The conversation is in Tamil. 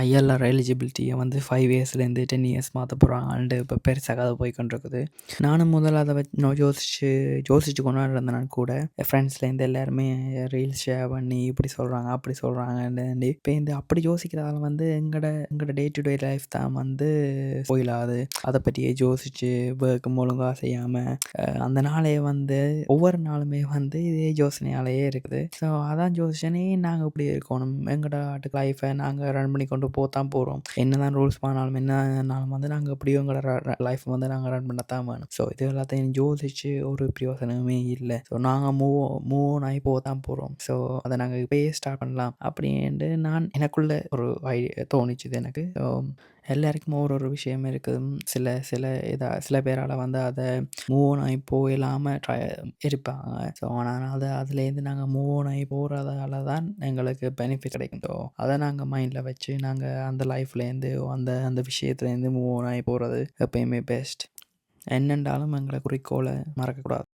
ஐஎல்ஆர் எலிஜிபிலிட்டியை வந்து 5 இயர்ஸ்லேருந்து 10 இயர்ஸ் மாற்ற போகிறாங்கன்ட்டு இப்போ பெருசாக கதை போய்க்கொண்டிருக்குது. நானும் முதல்ல அதை யோசிச்சு கொண்டாடி இருந்தேன் கூட. என் ஃப்ரெண்ட்ஸ்லேருந்து எல்லாருமே ரீல்ஸ் ஷேர் பண்ணி இப்படி சொல்கிறாங்க அப்படி சொல்கிறாங்கன்னு இப்போ இந்த அப்படி யோசிக்கிறதால வந்து எங்களோட டே டு டே லைஃப் தான் வந்து போயிடாது. அதை பற்றியே யோசிச்சு ஒர்க்கும் ஒழுங்காக செய்யாமல் அந்த நாளே வந்து ஒவ்வொரு நாளுமே வந்து இதே யோசனையாலேயே இருக்குது. ஸோ அதான் யோசிச்சேனே, நாங்கள் இப்படி இருக்கணும், எங்களோட லைஃப்பை நாங்கள் ரன் பண்ணி கொண்டு போகத்தான் போகிறோம். என்ன தான் ரூல்ஸ் பண்ணாலும் என்னன்னாலும் வந்து நாங்கள் எப்படியோ எங்களோட லைஃப் வந்து நாங்கள் ரன் பண்ணத்தான் வேணும். ஸோ இது எல்லாத்தையும் யோசிச்சு ஒரு பிரயோசனமே இல்லை. ஸோ நாங்கள் மூவ் ஆன் ஆகி போக தான் போகிறோம். ஸோ அதை நாங்கள் இப்போயே ஸ்டார்ட் பண்ணலாம் அப்படின்ட்டு நான் எனக்குள்ள ஒரு ஐடியா தோணிச்சுது எனக்கு. ஸோ எல்லாருக்கும் ஒரு விஷயம் இருக்குது. சில பேரால் வந்து அதை மூவ் ஆன் ஆகி போயிடாமல் இருப்பாங்க. ஸோ ஆனால் அதுலேருந்து நாங்கள் மூவ் ஆன் ஆகி போகிறதால தான் எங்களுக்கு பெனிஃபிட் கிடைக்கும். ஸோ அதை நாங்கள் மைண்டில் வச்சு நாங்கள் அந்த லைஃப்லேருந்து அந்த விஷயத்துலேருந்து மூவ் ஆன் ஆகி போகிறது எப்பயுமே பெஸ்ட். என்னென்றாலும் எங்களை குறிக்கோளை மறக்கக்கூடாது.